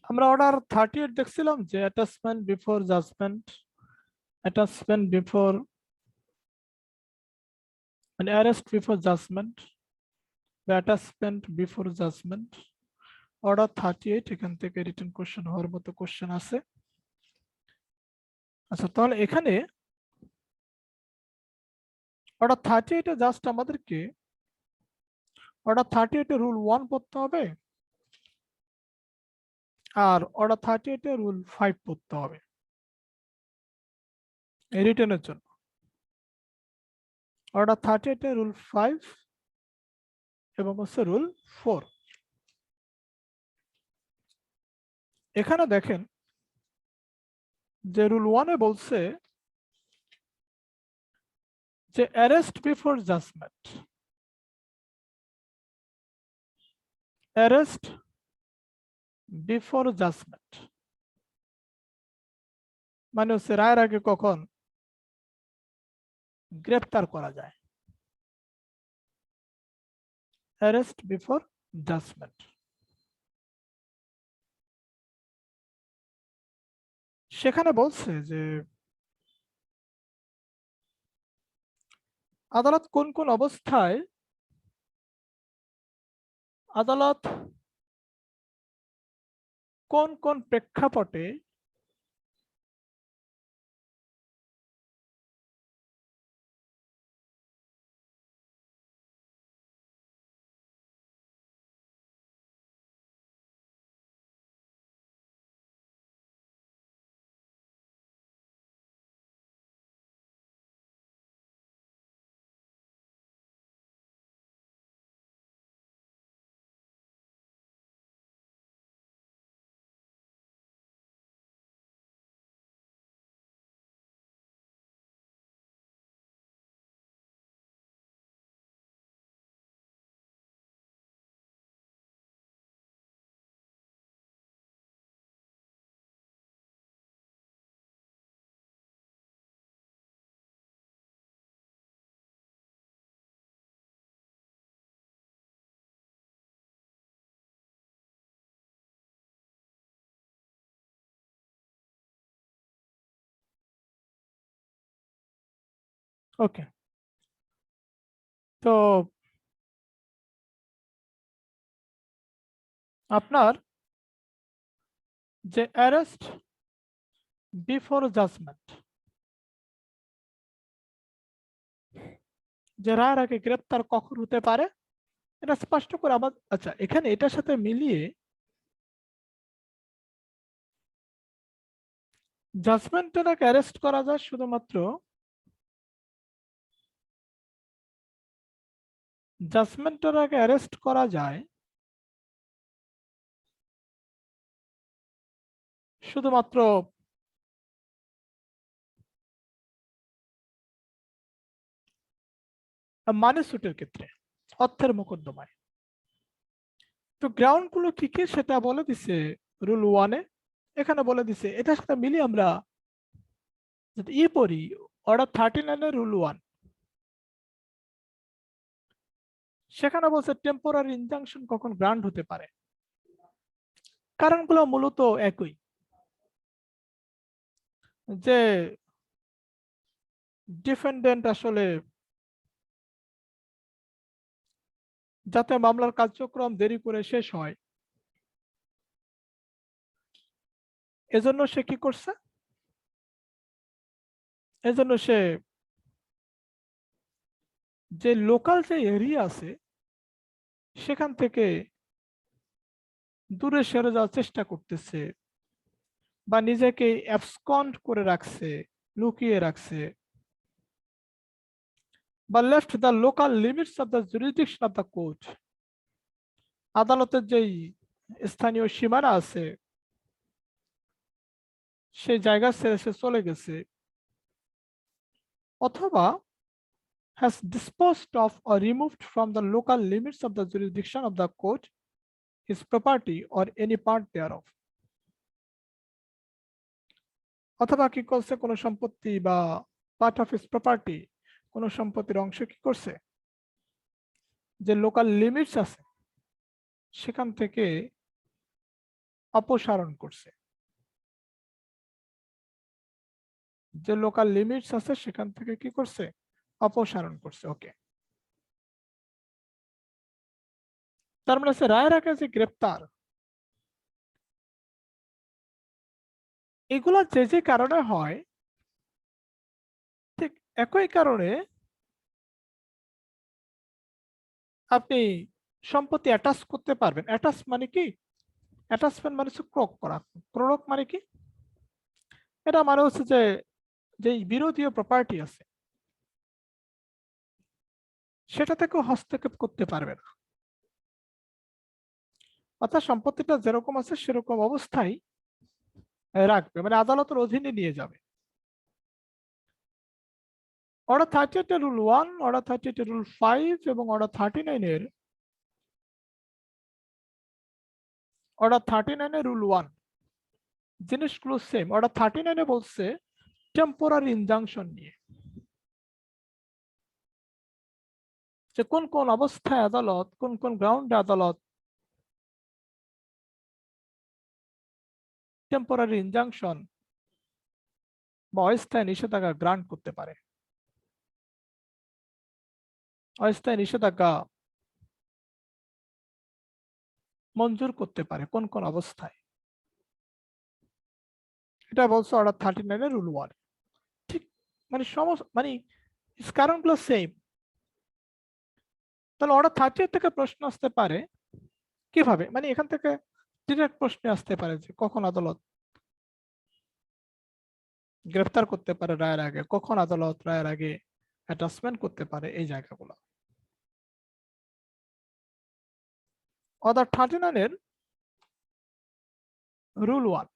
আমরা অর্ডার 38 দেখছিলাম যে attachment before judgment, attachment before মানে অ্যারেস্ট বিফোর জাজমেন্ট বা অ্যাটাচমেন্ট বিফোর জাজমেন্ট। অর্ডার 38 এখান থেকে রিটেন কোশ্চেন হওয়ার মতো কোশ্চেন আছে। আচ্ছা, তাহলে এখানে অর্ডার 38 এ জাস্ট আমাদেরকে অর্ডার 38 এ রুল 1 পড়তে হবে আর অর্ডার 38 এ রুল 5 পড়তে হবে এই রিটেনের জন্য। অর্ডার 38 এ রুল 5 এবং হচ্ছে রুল 4। এখানে দেখেন যে রুল 1 এ বলছে যে arrest before judgment, arrest before judgment মানে হচ্ছে রায়ের আগে কখন গ্রেফতার করা যায়, অ্যারেস্ট বিফোর জাজমেন্ট। সেখানে বলছে যে আদালত কোন কোন অবস্থায় আদালত কোন কোন প্রেক্ষাপটে ওকে। তো আপনার যে অ্যারেস্ট বিফোর জাজমেন্ট, যে রায়ের আগে গ্রেপ্তার কখন হতে পারে এটা স্পষ্ট করে আবার। আচ্ছা, এখানে এটার সাথে মিলিয়ে জাজমেন্টের আগে অ্যারেস্ট করা যায় শুধুমাত্র, জাজমেন্টের আগে অ্যারেস্ট করা যায় শুধুমাত্র মানি সুটের ক্ষেত্রে, অর্থের মোকদ্দমায়। তো গ্রাউন্ড গুলো কি কি সেটা বলে দিছে রুল 1 এ। এখানে বলে দিছে এটার সাথে মিলিয়ে আমরা যদি পড়ি অর্ডার 39 এর রুল 1, সেখানে বলছে টেম্পোরারি ইনজাংশন কখন গ্রান্ট হতে পারে। কারণগুলো মূলত একই, যে ডিফেন্ডেন্ট আসলে যাতে মামলার কার্যক্রম দেরি করে শেষ হয় এজন্য সে কি করছে, এজন্য সে যে লোকাল যে এরিয়া আছে সেখান থেকে দূরে সরে যাওয়ার চেষ্টা করতেছে বা নিজেকে অ্যাবসকন্ড করে রাখছে, লুকিয়ে রাখছে, বা left the local limits of the jurisdiction of the court, আদালতের যেই স্থানীয় সীমানা আছে সেই জায়গা ছেড়ে সে চলে গেছে, অথবা has disposed of or removed from the local limits of the jurisdiction of the court his property or any part thereof, অথবা কি করছে কোনো সম্পত্তি বা পার্ট অফ হিস প্রপার্টি, কোনো সম্পত্তির অংশ কি করছে যে লোকাল লিমিটস আছে সেখান থেকে অপসারণ করছে, যে লোকাল লিমিটস আছে সেখান থেকে কি করছে, অপসারণ করছে। ওকে, তার মানে হচ্ছে রায়ের আগে যে গ্রেপ্তার, এগুলা যে যে কারণে হয়, ঠিক একই কারণে আপনি সম্পত্তি অ্যাটাচ করতে পারবেন। অ্যাটাচ মানে কি, অ্যাটাচমেন্ট মানে হচ্ছে ক্রোক করা। ক্রোক মানে কি, এটা মানে হচ্ছে যে যেই বিরোধীয় প্রপার্টি আছে সেটা থেকেও হস্তক্ষেপ করতে পারবে না, অর্থাৎ সম্পত্তিটা যেরকম আছে সেরকম অবস্থায় রাখবে, মানে আদালতের অধীনে নিয়ে যাবে। অর্ডার 38 এর রুল 1, অর্ডার 38 এর রুল 5 এবং অর্ডার 39 এর রুল 1 জিনিসগুলো সেম। অর্ডার 39 এ বলছে টেম্পোরারি ইনজাংশন নিয়ে, যে কোন কোন অবস্থায় আদালত, কোন কোন গ্রাউন্ডে আদালত টেম্পোরারি ইনজাংশন বা অস্থায়ী নিষেধাজ্ঞা গ্রান্ট করতে পারে, অস্থায়ী নিষেধাজ্ঞা মঞ্জুর করতে পারে কোন কোন অবস্থায়। এটা বলছে অর্ডার 39 এর রুল 1। ঠিক, মানে সমস্ত মানে কারণগুলো সেম। তাহলে অর্ডার 38 থেকে প্রশ্ন আসতে পারে কিভাবে, মানে এখান থেকে ডিরেক্ট প্রশ্ন আসতে পারে যে কখন আদালত গ্রেফতার করতে পারে রায়ের আগে, কখন আদালত রায়ের আগে অ্যাটাচমেন্ট করতে পারে, এই জায়গাগুলো। অর্ডার 39 এর রুল 1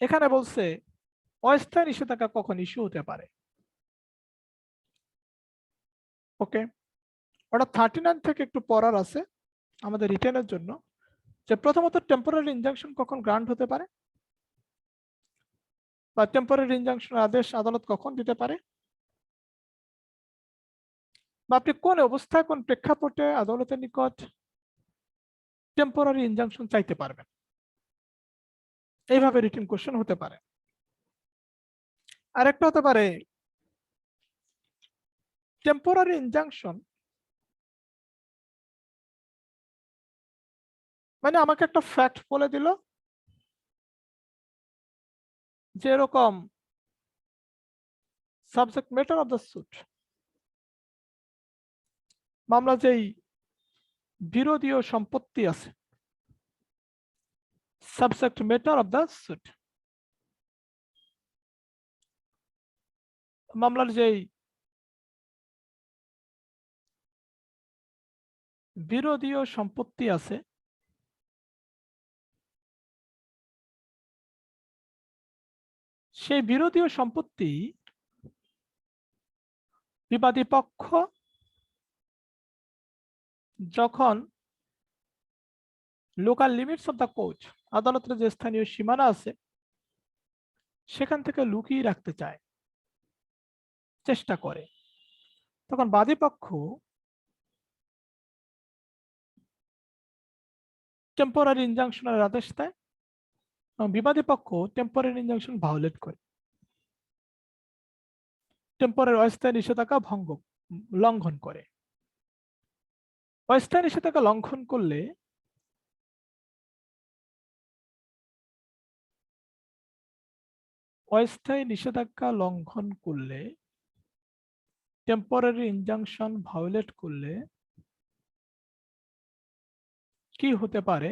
এখানে বলছে অস্থায়ী নিষেধাজ্ঞা কখন ইস্যু হতে পারে। ওকে, অর্ডার 39 থেকে একটু পড়ার আছে আমাদের রিটেনের জন্য, যে প্রথমত টেম্পোরারি ইনজাংশন কখন গ্রান্ট হতে পারে, বা টেম্পোরারি ইনজাংশন আদেশ আদালত কখন দিতে পারে, বা আপনি কোন অবস্থায় কোন প্রেক্ষাপটে আদালতের নিকট টেম্পোরারি ইনজাংশন চাইতে পারবেন। এইভাবে রিটেন কোশ্চেন হতে পারে। আরেকটা হতে পারে টেম্পোরারি ইনজাংশন মানে আমাকে একটা ফ্যাক্ট বলে দিল যে এরকম subject matter of the suit, মামলা যেই বিরোধীয় সম্পত্তি আছে, subject matter of the suit, মামলার যেই বিরোধীয় সম্পত্তি আছে সেই বিরোধীয় সম্পত্তি বিবাদী পক্ষ যখন local limits of the court, আদালতের যে স্থানীয় সীমানা আছে সেখান থেকে লুকিয়ে রাখতে চায়, চেষ্টা করে, তখন বাদী পক্ষ টেম্পোরারি ইনজাংশনের আদেশ দেয় এবং বিবাদী পক্ষ টেম্পোরারি ইনজাংশন ভায়োলেট করে, টেম্পোরারি অস্থায়ী নিষেধাজ্ঞা লঙ্ঘন করে। অস্থায়ী নিষেধাজ্ঞা লঙ্ঘন করলে টেম্পোরারি ইনজাংশন ভায়োলেট করলে কি হতে পারে,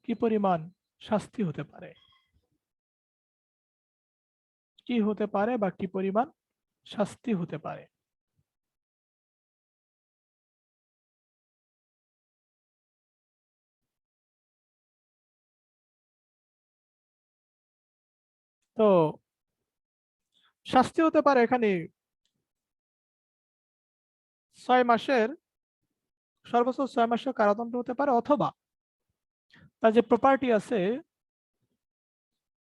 কি পরিমাণ শাস্তি হতে পারে, কি হতে পারে বা কি পরিমাণ শাস্তি হতে পারে। তো শাস্তি হতে পারে এখানে 6 মাসের, সর্বোচ্চ 6 মাসের কারাদণ্ড হতে পারে, অথবা তার যে প্রপার্টি আছে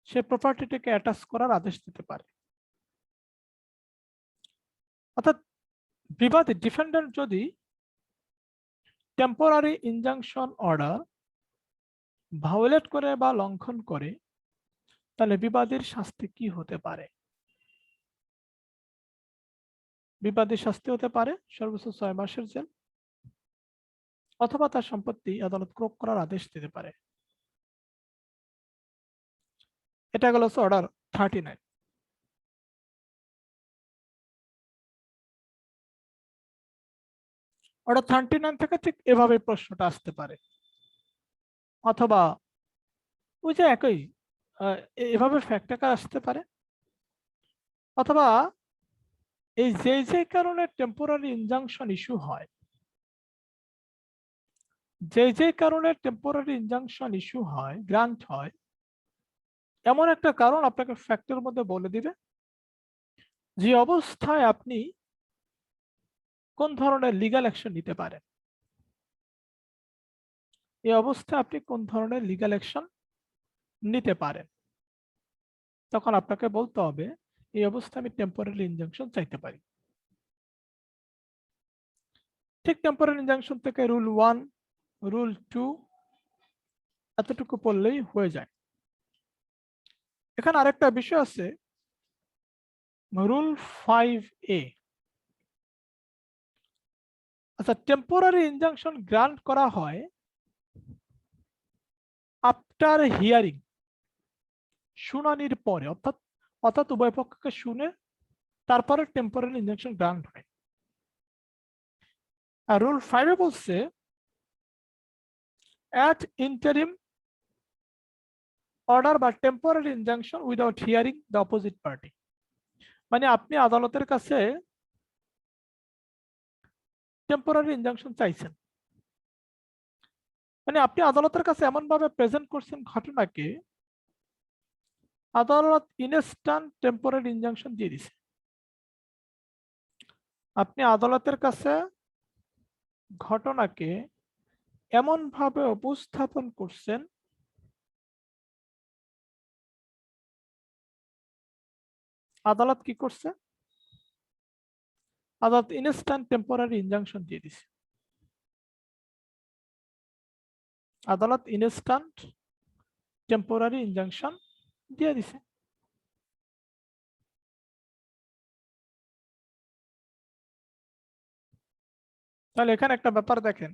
সে প্রপার্টিটাকে অ্যাটাচ করার আদেশ দিতে পারে। অর্থাৎ বিবাদী ডিফেন্ডেন্ট যদি টেম্পোরারি ইনজাংশন অর্ডার ভায়োলেট করে বা লঙ্ঘন করে, তাহলে বিবাদীর শাস্তি কি হতে পারে? বিবাদীর শাস্তি হতে পারে সর্বোচ্চ 6 মাসের জেল, অথবা তার সম্পত্তি আদালত ক্রোক করার আদেশ দিতে পারে। এটা গেল অর্ডার 39। অর্ডার 39 থেকে ঠিক এভাবে প্রশ্নটা আসতে পারে, অথবা ওই যে একই এভাবে ফ্যাক্ট আকার আসতে পারে, অথবা এই যে কারণে টেম্পোরারি ইনজাংশন ইস্যু হয়, যে কারণে টেম্পোরারি ইনজাংশন ইস্যু হয়, গ্রান্ট হয়, এমন একটা কারণ আপনাকে ফ্যাক্টের মধ্যে বলে দিবে যে অবস্থায় আপনি কোন ধরনের লিগ্যাল অ্যাকশন নিতে পারেন। এই অবস্থায় আপনি কোন ধরনের লিগ্যাল অ্যাকশন নিতে পারেন, তখন আপনাকে বলতে হবে এই অবস্থায় আমি টেম্পোরারি ইনজাংশন চাইতে পারি। ঠিক টেম্পোরারি ইনজাংশন থেকে রুল 1, রুল 2 এতটুকু পড়লেই হয়ে যায়। এখানে আরেকটা বিষয় আছে, রুল 5A। আচ্ছা, টেম্পোরারি ইনজাংশন গ্রান্ট করা হয় আফটার হিয়ারিং, শুনানির পরে, অর্থাৎ অর্থাৎ উভয় পক্ষকে শুনে তারপরে টেম্পোরারি ইনজাংশন গ্রান্ট হয়। আর রুল 5 বলছে at interim order বা temporary injunction without hearing the opposite party. মানে আপনি আদালতের কাছে টেম্পোরারি ইনজাংশন চাইছেন, মানে আপনি আদালতের কাছে এমন ভাবে প্রেজেন্ট করছেন ঘটনাকে, আদালত ইনস্ট্যান্ট টেম্পোরারি ইনজাংশন দিয়ে দিছে। আপনি আদালতের কাছে ঘটনাকে এমন ভাবে উপস্থাপন করছেন, আদালত কি করছে? আদালত ইনস্ট্যান্ট টেম্পোরারি ইনজাংশন দিয়ে দিছে। আদালত ইনস্ট্যান্ট টেম্পোরারি ইনজাংশন দিয়ে দিছে। তাহলে এখানে একটা ব্যাপার দেখেন,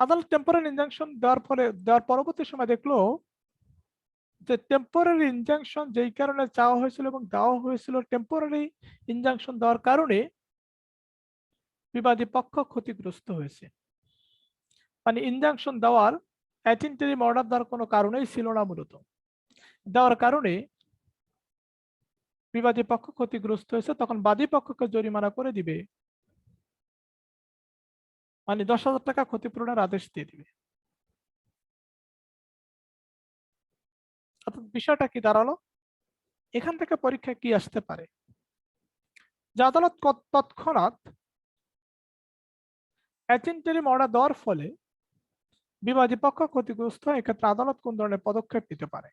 আদালত টেম্পোরারি ইনজাংশন দেওয়ার পরবর্তী সময় দেখলো যে টেম্পোরারি ইনজাংশন যেই কারণে চাওয়া হয়েছিল এবং দেওয়া হয়েছিল, টেম্পোরারি ইনজাংশন দেওয়ার কারণে বিবাদী পক্ষ ক্ষতিগ্রস্ত হয়েছে। মানে ইনজাংশন দেওয়ার অ্যাট ইন্টারিম অর্ডার দেওয়ার কোনো কারণেই ছিল না, মূলত দেওয়ার কারণে বিবাদী পক্ষ ক্ষতিগ্রস্ত হয়েছে, তখন বাদী পক্ষকে জরিমানা করে দিবে, মানে 10,000 টাকা ক্ষতিপূরণের আদেশ দিয়ে দিবে। অর্থাৎ বিষয়টা কি দাঁড়ালো, এখান থেকে পরীক্ষা কি আসতে পারে, যে আদালত তৎক্ষণাৎ অ্যাট ইন্টারিম অর্ডার দেওয়ার ফলে বিবাদী পক্ষ ক্ষতিগ্রস্ত হয়, এক্ষেত্রে আদালত কোন ধরনের পদক্ষেপ নিতে পারে।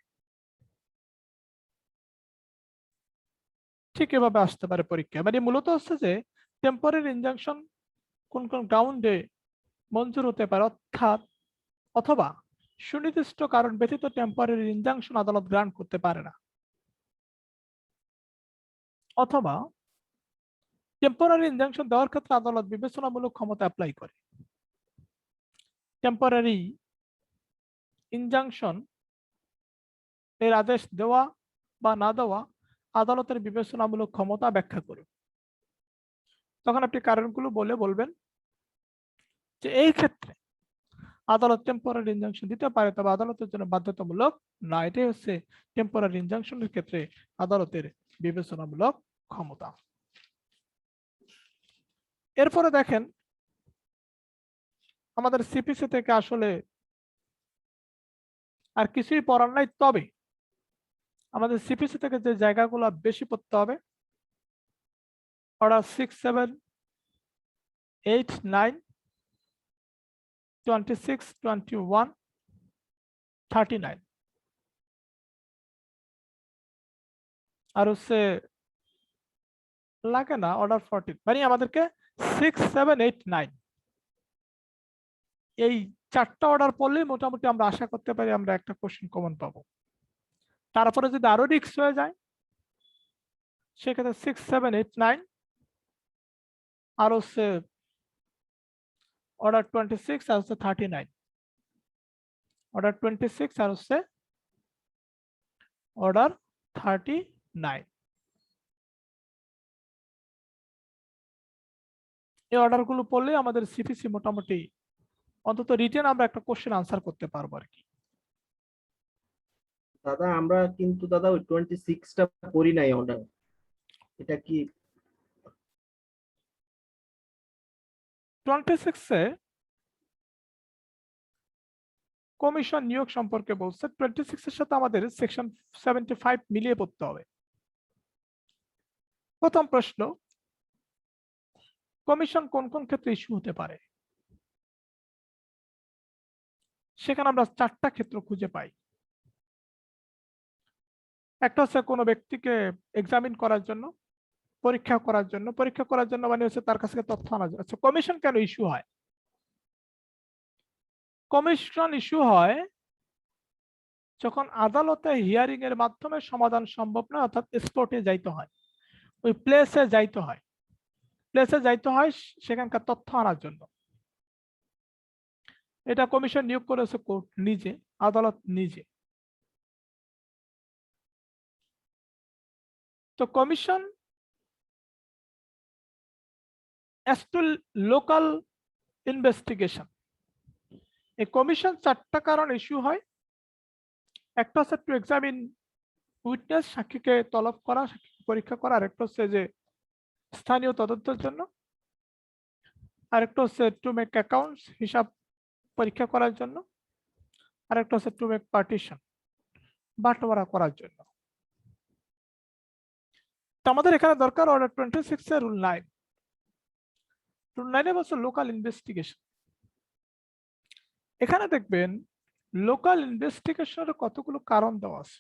ঠিক এভাবে আসতে পারে পরীক্ষা। মানে মূলত হচ্ছে যে টেম্পোরারি ইনজাংশন কোন কোন গ্রাউন্ডে মঞ্জুর হতে পারে, অর্থাৎ অথবা সুনির্দিষ্ট কারণ ব্যতীত টেম্পোরারি ইনজাংশন আদালত গ্রান্ট করতে পারে না, অথবা টেম্পোরারি ইনজাংশন দেওয়ার ক্ষেত্রে আদালত বিবেচনামূলক ক্ষমতা অ্যাপ্লাই করে। টেম্পোরারি ইনজাংশন এর আদেশ দেওয়া বা না দেওয়া আদালতের বিবেচনামূলক ক্ষমতা ব্যাখ্যা করে। তখন আপনি কারণগুলো বলবেন যে এই ক্ষেত্রে আদালত টেম্পোরারি ইনজাংশন দিতে পারে, তবে আদালতের জন্য বাধ্যতামূলক না। এটাই হচ্ছে টেম্পোরারি ইনজাংশনের ক্ষেত্রে আদালতের বিবেচনামূলক ক্ষমতা। এরপরে দেখেন, আমাদের সিপিসি থেকে আসলে আর কিছুই পড়ার নাই, তবে আমাদের সিপিসি থেকে যে জায়গাগুলো বেশি পড়তে হবে, অর্ডার 6, 7, 8, 9, 26, 21, 39, আর হচ্ছে লাগে না অর্ডার 14। মানে আমাদেরকে 6, 7, 8, 9 এই 4টা অর্ডার পড়লেই মোটামুটি আমরা আশা করতে পারি আমরা একটা কোশ্চেন কমন পাবো। তারপরে যদি আরো রিস্ক হয়ে যায় সেক্ষেত্রে 6, 7, 8, 9 আর হচ্ছে অর্ডার 26 আর হচ্ছে 39, অর্ডার 26 আর হচ্ছে অর্ডার 39। এই অর্ডারগুলো পড়লে আমাদের সিপিসি মোটামুটি অন্তত রিটেন আমরা একটা কোশ্চেন আনসার করতে পারবো আর কি। দাদা আমরা কিন্তু দাদা ওই 26টা করি নাই অর্ডার, এটা কি? 26-এ কমিশন নিয়োগ সম্পর্কে বলছে, 26-এর সাথে আমাদের সেকশন 75 মিলিয়ে পড়তে হবে। প্রথম প্রশ্ন, কমিশন কোন কোন ক্ষেত্রে ইস্যু হতে পারে? সেখানে আমরা 4টা ক্ষেত্র খুঁজে পাই। একটা হচ্ছে কোনো ব্যক্তিকে এক্সামিন করার জন্য, পরীক্ষা করার জন্য। পরীক্ষা করার জন্য মানে হচ্ছে তার কাছ থেকে তথ্য আনা যায়। আচ্ছা, কমিশন কেন ইস্যু হয়? কমিশন ইস্যু হয় যখন আদালতে হিয়ারিং এর মাধ্যমে সমাধান সম্ভব না, অর্থাৎ স্পটে যাইতে হয়, ওই প্লেসে যাইতে হয়, সেখানকার তথ্য আনার জন্য। এটা কমিশন নিয়োগ করেছে কোর্ট নিজে, আদালত নিজে। তো commission as to local investigation, এই কমিশন 4টা কারণ ইস্যু হয়। একটা হচ্ছে টু এক্সামিন উইটনেস, সাক্ষীকে তলব করা, সাক্ষীকে পরীক্ষা করা। আরেকটা হচ্ছে যে স্থানীয় তদন্তের জন্য। আরেকটা হচ্ছে টু মেক অ্যাকাউন্টস, হিসাব পরীক্ষা করার জন্য। আরেকটা হচ্ছে টু মেক পার্টিশন, বাটোয়ারা করার জন্য। তো আমাদের এখানে দরকার অর্ডার 26 এর রুল 9। রুল 9 বলছে লোকাল ইনভেস্টিগেশন। এখানে দেখবেন লোকাল ইনভেস্টিগেশনের কতগুলো কারণ দেওয়া আছে।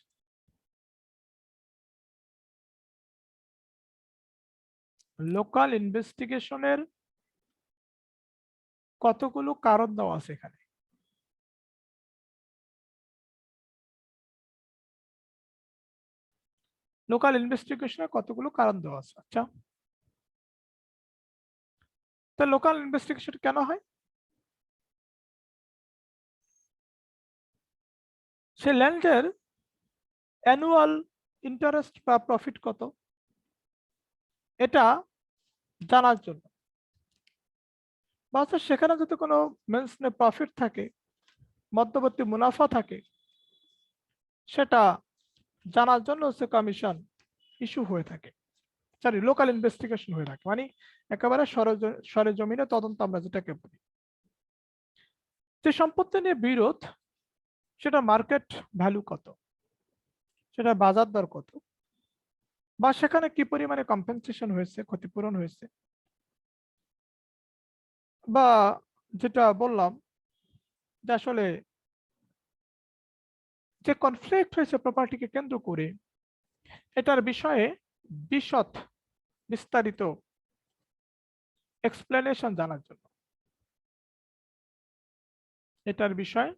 লোকাল ইনভেস্টিগেশনের কতগুলো কারণ দেওয়া আছে এখানে। লোকাল ইনভেস্টিগেশনের কতগুলো কারণ দেওয়া আছে। আচ্ছা, তো লোকাল ইনভেস্টিগেশন কেন হয়? সে ল্যান্ডের অ্যানুয়াল ইন্টারেস্ট বা প্রফিট কত এটা জানার জন্য, বা সেখানে যদি কোনো মেনশনে প্রফিট থাকে, মধ্যবর্তী মুনাফা থাকে, সেটা জানার জন্য হচ্ছে কমিশন ইস্যু হয়ে থাকে, সরি লোকাল ইনভেস্টিগেশন হয়ে থাকে। মানে একেবারে সরেজমিনে তদন্ত আমরা যেটাকে বলি। যে সম্পত্তি নিয়ে বিরোধ, সেটা মার্কেট ভ্যালু কত, সেটা বাজার দর কত, বা সেখানে কি পরিমাণে কম্পেনসেশন হয়েছে, ক্ষতিপূরণ হয়েছে, বা যেটা বললাম যে আসলে যে কনফ্লিক্ট হয়েছে প্রপার্টিকে কেন্দ্র করে, এটার বিষয়ে বিশদ বিস্তারিত এক্সপ্লেনেশন জানার জন্য, এটার বিষয়ে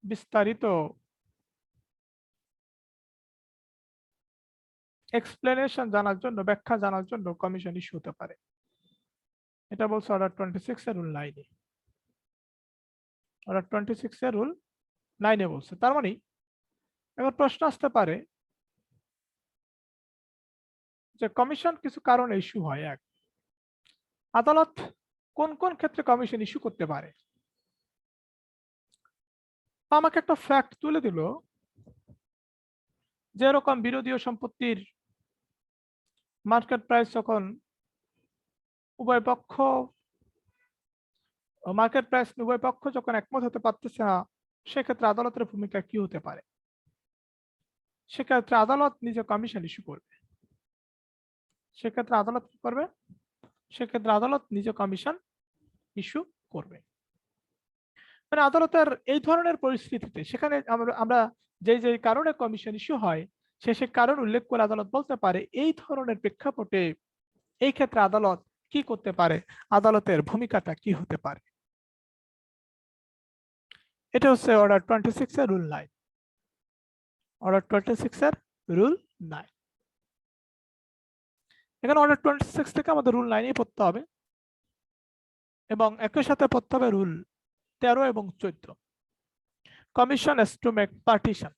বিস্তারিত এক্সপ্লেনেশন জানার জন্য, ব্যাখ্যা জানার জন্য কমিশন ইস্যু হতে পারে। এটা বলছে অর্ডার 26 এর রুল 9। অর্ডার 26 এর রুল 9 বলছে। তার মানে এবার প্রশ্ন আসতে পারে যে কমিশন কিছু কারণে ইস্যু হয়। এক, আদালত কোন কোন ক্ষেত্রে কমিশন ইস্যু করতে পারে। আমাকে একটা ফ্যাক্ট তুলে দিল, যে এরকম বিরোধীয় সম্পত্তির মার্কেট প্রাইস যখন উভয় পক্ষ যখন একমত হতে পারতেছে না, সেক্ষেত্রে আদালতের ভূমিকা কি হতে পারে। সেক্ষেত্রে আদালত নিজে কমিশন ইস্যু করবে। সেক্ষেত্রে আদালত কি করবে? সেক্ষেত্রে আদালত নিজে কমিশন ইস্যু করবে। মানে আদালতের এই ধরনের পরিস্থিতিতে সেখানে আমরা যে কারণে কমিশন ইস্যু হয়, সে কারণ উল্লেখ করে আদালত বলতে পারে এই ধরনের প্রেক্ষাপটে এই ক্ষেত্রে আদালত কি করতে পারে, আদালতের ভূমিকাটা কি হতে পারে। এটা হচ্ছে অর্ডার 26 এর রুল 9। অর্ডার 26 এর রুল 9। এখানে অর্ডার 26 থেকে আমাদের রুল 9 পড়তে হবে এবং একই সাথে পড়তে হবে রুল 13 এবং 14। Commission as to make partition,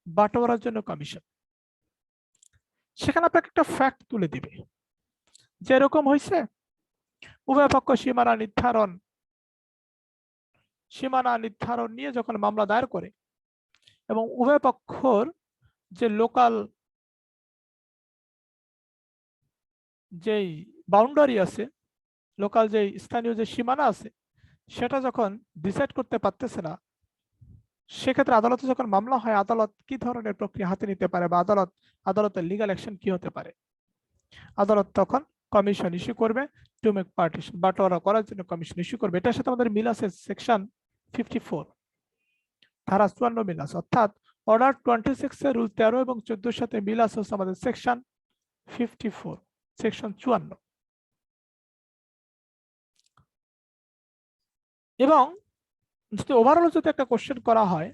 বাটোয়ারার জন্য কমিশন। সেখানে আপনাকে একটা ফ্যাক্ট তুলে দিবে, যেরকম হয়েছে উভয় পক্ষ সীমানা নির্ধারণ নিয়ে যখন মামলা দায়ের করে এবং উভয় পক্ষর যে লোকাল যেই বাউন্ডারি আছে, লোকাল যে স্থানীয় যে সীমানা আছে, সেটা যখন ডিসাইড করতে পারতেছে না, সেক্ষেত্রে আদালতে যখন মামলা হয়, আদালত কি ধরনের প্রক্রিয়া হাতে নিতে পারে বা আদালতের লিগাল অ্যাকশন কি হতে পারে। আদালত তখন কমিশন ইস্যু করবে টু মেক পার্টিশন, বাটোয়ারা করার জন্য কমিশন ইস্যু করবে। এটার সাথে আমাদের মিল আছে সেকশন 54 ধারা 54 মিল আছে, অর্থাৎ অর্ডার 26 এর রুল 13 এবং 14 সাথে মিল আছে আমাদের সেকশন 54, সেকশন 54। এবং যদি ওভারঅল যদি একটা কোশ্চেন করা হয়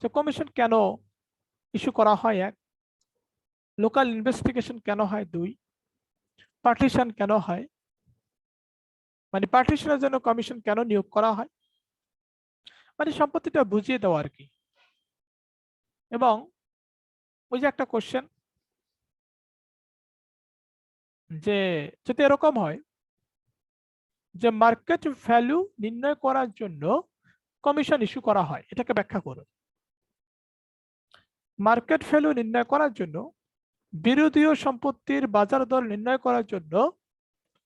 যে কমিশন কেন ইস্যু করা হয়, 1, লোকাল ইনভেস্টিগেশন কেন হয়, 2, পার্টিশন কেন হয়, মানে পার্টিশনের জন্য কমিশন কেন নিয়োগ করা হয়, মানে সম্পত্তিটা বুঝিয়ে দেওয়া আর কি। এবং ওই যে একটা কোশ্চেন যে যদি এরকম হয় যে মার্কেট ভ্যালু নির্ণয় করার জন্য কমিশন ইস্যু করা হয়, এটাকে ব্যাখ্যা করুন। মার্কেট ভ্যালু নির্ণয় করার জন্য বিরোধীয় সম্পত্তির বাজার দর নির্ণয় করার জন্য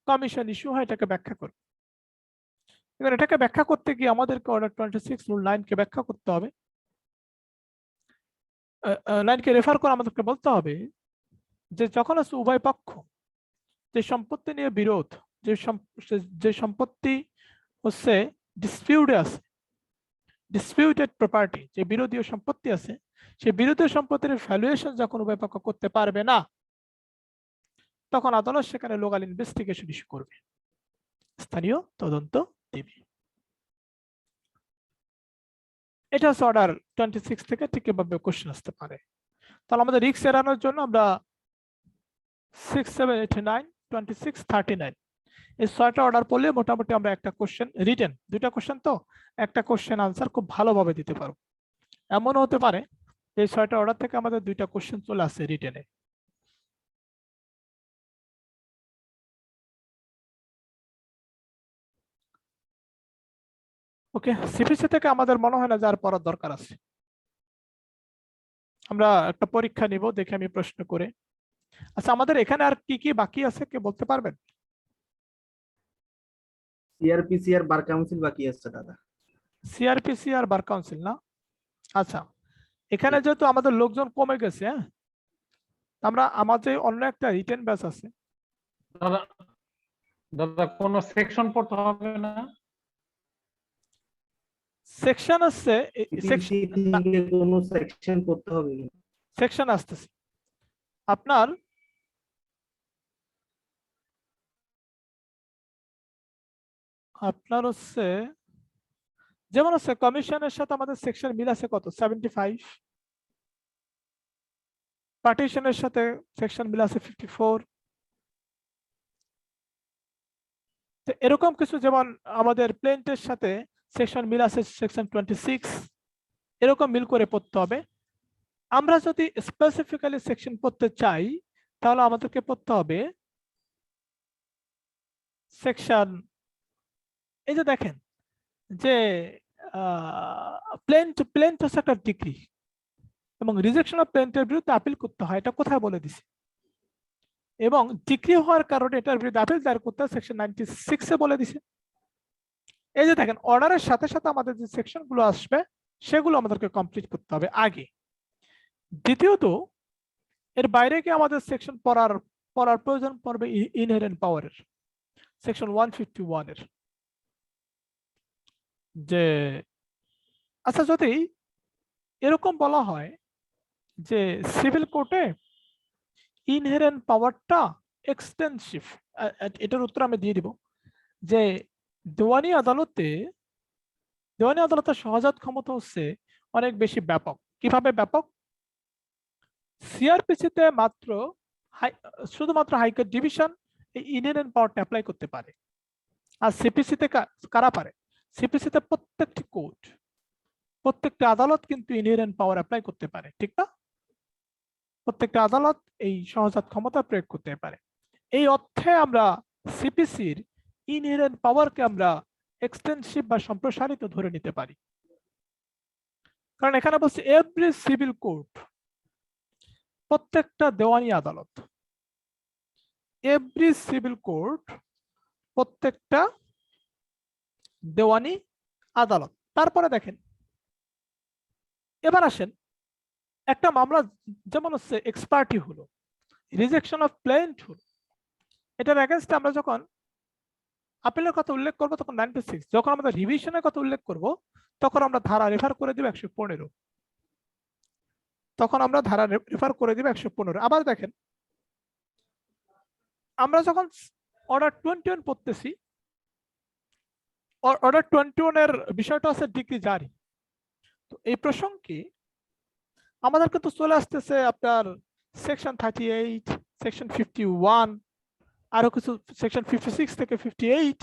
কমিশন ইস্যু হয়, এটাকে ব্যাখ্যা করুন। এবার এটাকে ব্যাখ্যা করতে গিয়ে আমাদেরকে অর্ডার 26 রুল 9 কে ব্যাখ্যা করতে হবে। 9 কে রেফার করে আমাদেরকে বলতে হবে যে যখন উভয় পক্ষ যে সম্পত্তি নিয়ে বিরোধ, যে সম্পত্তি হচ্ছে ডিসপিউটে আছে, ডিসপিউটেড প্রপার্টি, যে বিরোধীয় সম্পত্তি আছে, সেই বিরোধীয় সম্পত্তির ভ্যালুয়েশন যখন উভয় পক্ষ করতে পারবে না, তখন আদালত সেখানে লোকাল ইনভেস্টিগেশন ইস্যু করবে, স্থানীয় তদন্ত দেবে। এটা হচ্ছে অর্ডার 26 থেকে ঠিক এভাবে কোশ্চেন আসতে পারে। তাহলে আমাদের রিস্ক এড়ানোর জন্য আমরা 6, 7, 8, 9, 26, 39 এই 6টা অর্ডার পড়লে মোটামুটি আমরা একটা কোশ্চেন রিটেন, 2টা কোশ্চেন তো একটা কোশ্চেন আনসার খুব ভালোভাবে দিতে পারবো। এমনও হতে পারে এই 6টা অর্ডার থেকে আমাদের 2টা কোশ্চেন চলে আসছে রিটেনে। ওকে, সিপিসি থেকে আমাদের মনে হয় না যে আর পড়ার দরকার আছে। আমরা একটা পরীক্ষা নিব, দেখে আমি প্রশ্ন করে। আচ্ছা, আমাদের এখানে আর কি কি বাকি আছে কে বলতে পারবেন? সিআরপিসি আর বার কাউন্সিল বাকি আছে দাদা। সিআরপিসি আর বার কাউন্সিল না? আচ্ছা, এখানে যেহেতু আমাদের লোকজন কমে গেছে, হ্যাঁ, আমরা আমাদের অন্য একটা রিটেন ব্যাচ আছে। দাদা দাদা কোন সেকশন পড়তে হবে না? সেকশন আছে, সিপিসি থেকে কোন সেকশন পড়তে হবে না। সেকশন আসতেছে আপনার হচ্ছে যেমন হচ্ছে কমিশনের সাথে আমাদের সেকশন মিল আছে কত, 75। পার্টিশনের সাথে সেকশন মিল আছে 54। তো এরকম কিছু, যেমন আমাদের প্লেন্টের সাথে সেকশন মিল আছে সেকশন 26, এরকম মিল করে পড়তে হবে। আমরা যদি স্পেসিফিক্যালি সেকশন পড়তে চাই তাহলে আমাদেরকে পড়তে হবে সেকশন, এই যে দেখেন যে প্লেন্ট হচ্ছে একটা ডিগ্রি এবং রিজেকশন অফ প্লেন্টের বিরুদ্ধে আপিল করতে হয়, এটা কোথায় বলে দিছে। এবং ডিগ্রি হওয়ার কারণে এটার বিরুদ্ধে আপিল দায়ের করতে হয় সেকশন 96 এ বলে দিছে। এই যে দেখেন অর্ডারের সাথে সাথে আমাদের যে সেকশন গুলো আসবে সেগুলো আমাদেরকে কমপ্লিট করতে হবে আগে। দ্বিতীয়ত, এর বাইরে কি আমাদের সেকশন পড়ার প্রয়োজন পড়বে ইনহেরেন্ট পাওয়ারের, সেকশন 151 এর। যে আচ্ছা, যদি এরকম বলা হয় যে সিভিল কোর্টে ইনহেরেন্ট পাওয়ারটা এক্সটেনসিভ, এটার উত্তর আমি দিয়ে দিব যে দেওয়ানি আদালতের সহজাত ক্ষমতা হচ্ছে অনেক বেশি ব্যাপক। কিভাবে ব্যাপক? সিআরপিসিতে শুধুমাত্র হাইকোর্ট ডিভিশন এই ইনহেরেন্ট পাওয়ারটা অ্যাপ্লাই করতে পারে, আর সিপিসিতে কারা পারে? সিপিসিতে প্রত্যেকটি কোর্ট, প্রত্যেকটা আদালত কিন্তু ইনহেরেন্ট পাওয়ার অ্যাপ্লাই করতে পারে, ঠিক না? প্রত্যেকটা আদালত এই সহজাত ক্ষমতা প্রয়োগ করতে পারে। এই অর্থে আমরা সিপিসির ইনহেরেন্ট পাওয়ারকে আমরা এক্সটেনসিভ বা সম্প্রসারিত ধরে নিতে পারি। কারণ এখানে বলছে এভরি সিভিল কোর্ট, প্রত্যেকটা দেওয়ানি আদালত, এভরি সিভিল কোর্ট প্রত্যেকটা দেওয়ানি আদালত। তারপরে দেখেন, এবার আসেন একটা মামলা যেমন হচ্ছে এক্সপার্টি হলো, রিজেকশন অফ প্লেন্ট হলো, এটার এগেনস্টে আমরা যখন আপিলের কথা উল্লেখ করবো তখন 96, যখন আমরা রিভিশনের কথা উল্লেখ করব তখন আমরা ধারা রেফার করে দিব 115, তখন আমরা ধারা রেফার করে দিব 115। আবার দেখেন আমরা যখন অর্ডার 21 পড়তেছি, অর্ডার 21 এর বিষয়টা আছে ডিগ্রি জারি। তো এই প্রসঙ্গে আমাদের কিন্তু চলে আসতেছে আপনার সেকশন 38, সেকশন 51, আরো কিছু সেকশন 56 থেকে 58,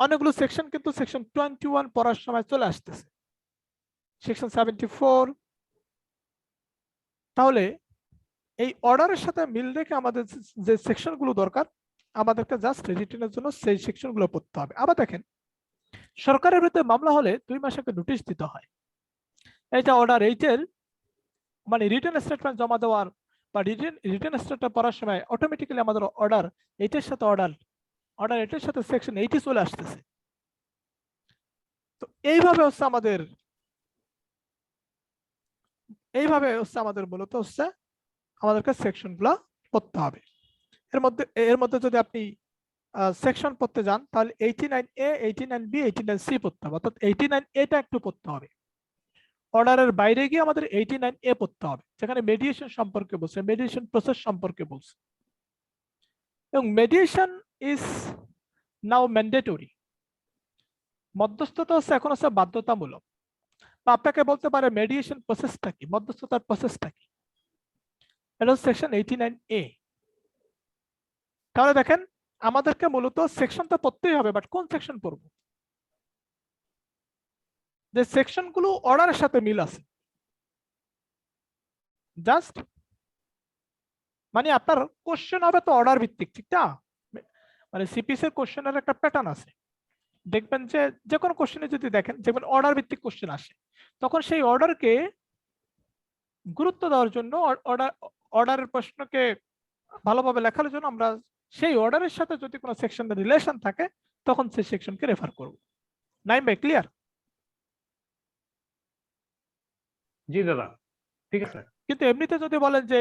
অনেকগুলো সেকশন কিন্তু সেকশন 21 পড়ার সময় চলে আসতেছে, সেকশন 74। তাহলে এই অর্ডারের সাথে মিল রেখে আমাদের যে সেকশনগুলো দরকার, আমাদেরকে জাস্ট রিটেনের জন্য সেই সেকশনগুলো পড়তে হবে। আবার দেখেন, সরকারের বিরুদ্ধে মামলা হলে 2 মাস আগে নোটিশ দিতে হয়। এটা অর্ডার 8 এর মানে রিটেন স্টেটমেন্ট জমা দেওয়ার বা রিটেন স্টেটমেন্ট পড়ার সময় অটোমেটিক্যালি আমাদের অর্ডার 8 এর সাথে অর্ডার 8 এর সাথে সেকশন 80 চলে আসতেছে। তো এইভাবে হচ্ছে আমাদের মূলত হচ্ছে আমাদেরকে সেকশনগুলো পড়তে হবে। এর মধ্যে যদি আপনি সেকশন পড়তে যান তাহলে 89A, 89B, 89C পড়তে হবে, অর্থাৎ 89A টা একটু পড়তে হবে। অর্ডারের বাইরে গিয়ে আমাদের 89A পড়তে হবে, যেখানে মেডিয়েশন সম্পর্কে বলছে, মেডিয়েশন প্রসেস সম্পর্কে বলছে। এবং মেডিয়েশন ইজ নাও ম্যান্ডেটরি, মধ্যস্থতা হচ্ছে এখন হচ্ছে বাধ্যতামূলক। বা আপনাকে বলতে পারে মেডিয়েশন প্রসেসটা কি, মধ্যস্থতার প্রসেসটা কি, এটা হচ্ছে সেকশন 89A। তাহলে দেখেন আমাদেরকে মূলত সেকশন তো পড়তেই হবে, বাট কোন সেকশন পড়বো? যে সেকশনগুলো অর্ডারের সাথে মিল আছে, জাস্ট মানে আপনার কোশ্চেন হবে তো অর্ডার ভিত্তিক, ঠিক না? মানে সিপিএস এর কোশ্চেনের একটা প্যাটার্ন আছে, দেখবেন যে কোনো কোশ্চেনে যদি দেখেন যেমন অর্ডার ভিত্তিক কোশ্চেন আসে, তখন সেই অর্ডারকে গুরুত্ব দেওয়ার জন্য অর্ডারের প্রশ্নকে ভালোভাবে লেখার জন্য আমরা সেই অর্ডারের সাথে যদি কোনো সেকশনের রিলেশন থাকে তখন সেই সেকশনকে রেফার করব। নাইম ভাই ক্লিয়ার? জি দাদা, ঠিক আছে। কিন্তু এমনিতে যদি বলেন যে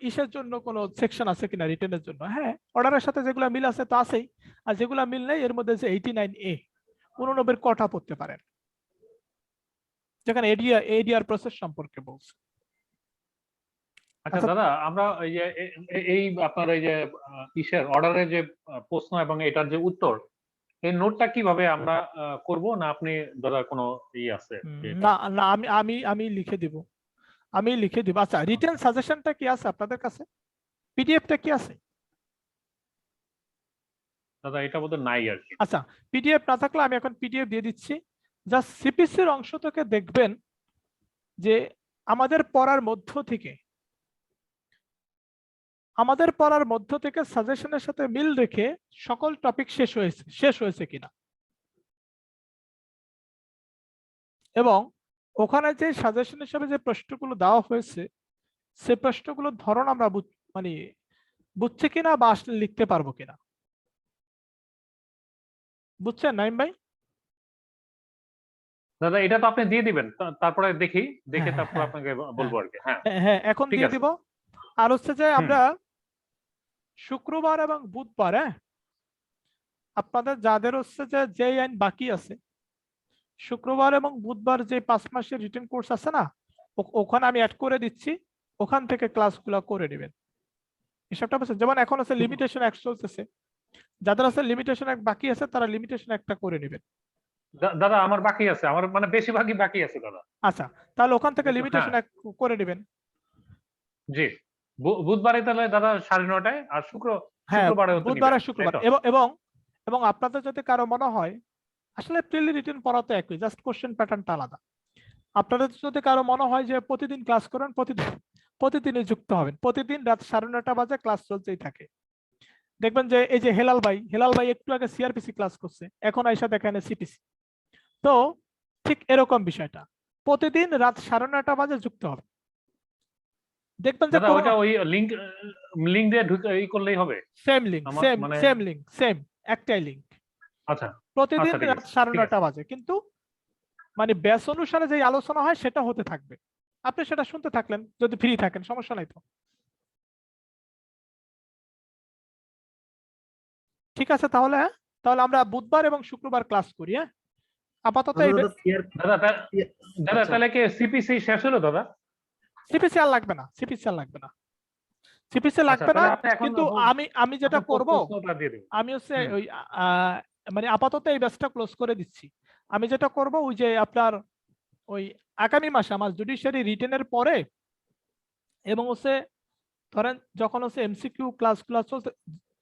ইসের জন্য কোনো সেকশন আছে কিনা রিটেনের জন্য, হ্যাঁ অর্ডারের সাথে যেগুলো মিল আছে তো আছেই, আর যেগুলো মিল নেই এর মধ্যে যে 89A 89 কটা পড়তে পারেন, যেখানে এডিআর প্রসেস সম্পর্কে বলছে। আচ্ছা দাদা, আমরা এই যে এই আপনার এই যে ইসের অর্ডারের যে প্রশ্ন এবং এটার যে উত্তর, এই নোটটা কিভাবে আমরা করব, না আপনি দাদা কোনো আছে? না না, আমি লিখে দিব, আচ্ছা রিটেন সাজেশনটা কি আছে আপনাদের কাছে? পিডিএফটা কি আছে দাদা? এটা বোধহয় নাই আর কি। আচ্ছা, পিডিএফ না থাকলে আমি এখন পিডিএফ দিয়ে দিচ্ছি। জাস্ট সিপিসির অংশ থেকে দেখবেন যে আমাদের পড়ার মধ্য থেকে সাজেশনের সাথে মিল রেখে সকল টপিক শেষ হয়েছে কিনা, এবং ওখানে যে সাজেশন হিসেবে যে প্রশ্নগুলো দেওয়া হয়েছে সে প্রশ্নগুলোর ধরন আমরা মানে বুঝছে কিনা বা আসলে লিখতে পারবো কিনা। বুঝছেন নাইম ভাই? দাদা এটা তো আপনি দিয়ে দিবেন, তারপরে দেখে হ্যাঁ, তারপর হ্যাঁ, আপনাকে বলবো আর কি। হ্যাঁ হ্যাঁ এখন ঠিক দিয়ে আছে। দিব। আর হচ্ছে যে আমরা শুক্রবার এবং বুধবার, আপনাদের যাদের হচ্ছে যে আইন বাকি আছে, শুক্রবার এবং বুধবার যে 5 মাসের রিটেন কোর্স আছে না, ওখানে আমি অ্যাড করে দিচ্ছি, ওখান থেকে ক্লাসগুলো করে নেবেন। হিসাবটা বুঝছেন? যেমন এখন আছে লিমিটেশন এক চলতেছে, যাদের আছে লিমিটেশন এক বাকি আছে তারা লিমিটেশন একটা করে নেবেন। দাদা আমার বাকি আছে, আমার মানে বেশিরভাগই বাকি আছে দাদা। আচ্ছা, তাহলে ওখান থেকে হ্যাঁ লিমিটেশন এক করে নেবেন। জি, বুধবারে তাহলে দাদা 9:30টায়, আর হ্যাঁ, শুক্রবারেও তো বুধবার নিবেন, আর শুক্রবার। তাই তো? এবং আপনাদের যদি কারো মনে হয়, আসলে প্রিলি রিটেন পড়া তো একই, জাস্ট কোশ্চেন প্যাটার্নটা আলাদা। আপনাদের যদি কারো মনে হয় যে প্রতিদিন ক্লাস করেন, প্রতিদিনই যুক্ত হবেন, প্রতিদিন রাত 9:30 বাজে ক্লাস চলতেই থাকে। দেখবেন যে এই যে হেলাল ভাই একটু আগে সিআরপিসি ক্লাস করছে, এখন আইসা দেখেন সিপিসি। তো ঠিক এরকম বিষয়টা, প্রতিদিন রাত 9:30 বাজে যুক্ত হবে, দেখবেন যে দাদা ওটা ওই লিংক দিয়ে ঢুকে করলেই হবে? সেম লিঙ্ক, আমার মানে সেম একটাই লিঙ্ক, আচ্ছা প্রতিদিন আচ্ছা, ঠিক রাত আছে, ঠিক 9:30 আছে। বাজে। কিন্তু মানে ব্যাচ অনুসারে যে আলোচনা হয় সেটা হতে থাকবে, আপনি সেটা শুনতে থাকলেন যদি ফ্রি থাকেন, সমস্যা নাই তো। ঠিক আছে তাহলে, হ্যাঁ, তাহলে আমরা বুধবার এবং শুক্রবার ক্লাস করি। হ্যাঁ, আপাতত আচ্ছা দাদা সিআর দাদা দাদা আচ্ছা তাহলে কি সিপিসি শেষ হলো দাদা? সিপিসি আর লাগবে না, সিপিসি আচ্ছা লাগবে না। তাহলে আপনি এখন কিন্তু আমি যেটা করব, প্রশ্নটা দিয়ে দিন। আমি হচ্ছে হুম, ওই মানে আপাতত এই ব্যাচটা ক্লোজ করে দিচ্ছি। আমি যেটা করব ওই যে আপনার ওই আগামী মাসে আমার জুডিশিয়ারি রিটেনের পরে, এবং হচ্ছে ধরেন যখন হচ্ছে এমসিকিউ ক্লাস চলতে,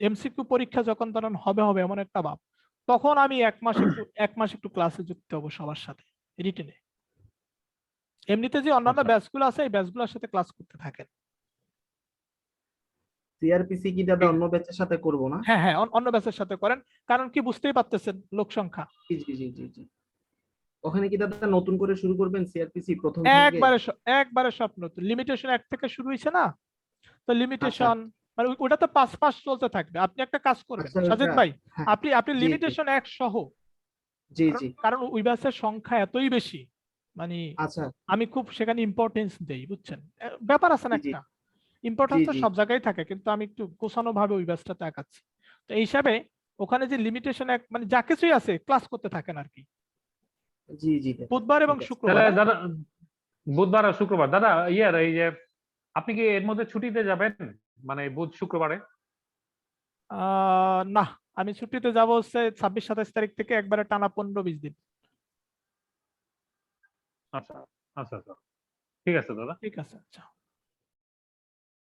এমসিকিউ পরীক্ষা যখন ধরেন হবে এমন একটা ভাব, তখন আমি এক মাস একটু ক্লাসে যুক্ত হবো সবার সাথে রিটেনে। এমনিতে যে অন্যান্য আচ্ছা ব্যাচগুলো আছে এই ব্যাচগুলোর সাথে ক্লাস করতে থাকেন। সিআরপিসি কি দাদা অন্য ব্যাচের সাথে করব না? হ্যাঁ, অন্য ব্যাচের সাথে করেন, কারণ কি বুঝতেই পারতেছেন লোক সংখ্যা। জি জি জি জি জি। ওখানে কি দাদা নতুন করে শুরু করবেন সিআরপিসি প্রথম থেকে? একবারে সব নতুন, লিমিটেশন এক থেকে শুরু হয়েছে না, তো আচ্ছা লিমিটেশন মানে ওটা তো পাস চলতে থাকবে। আপনি একটা কাজ করবেন আচ্ছা সাজিদ ওটা ভাই, হ্যাঁ আপনি জি জি লিমিটেশন এক সহ, জি কারণ জি কারণ ওই ব্যাচের সংখ্যা এতই বেশি, মানে আচ্ছা আমি খুব সেখানে ইম্পর্টেন্স দেই, বুঝছেন? ব্যাপার আছে না জি জি একটা, জি ইম্পর্টেন্স তো জি সব জায়গায় থাকে, কিন্তু আমি একটু গোছানো ভাবে ওই ব্যাচটাতে আঁকাচ্ছি। তো এই হিসাবে ওখানে যে লিমিটেশন এক মানে যা কিছুই আছে ক্লাস করতে থাকেন আর কি, জি জি দাদা বুধবার এবং ঠিক আছে। শুক্রবার। তাহলে হ্যাঁ, দাদা বুধবার আর শুক্রবার দাদা এই যে আপনি কি এর মধ্যে ছুটিতে যাবেন, মানে বুধ শুক্রবারে? না, আমি ছুটিতে যাব হচ্ছে 26-27 তারিখ থেকে একবারে টানা 15-20 দিন। আচ্ছা আচ্ছা আচ্ছা, ঠিক আছে দাদা। ঠিক আছে, আচ্ছা।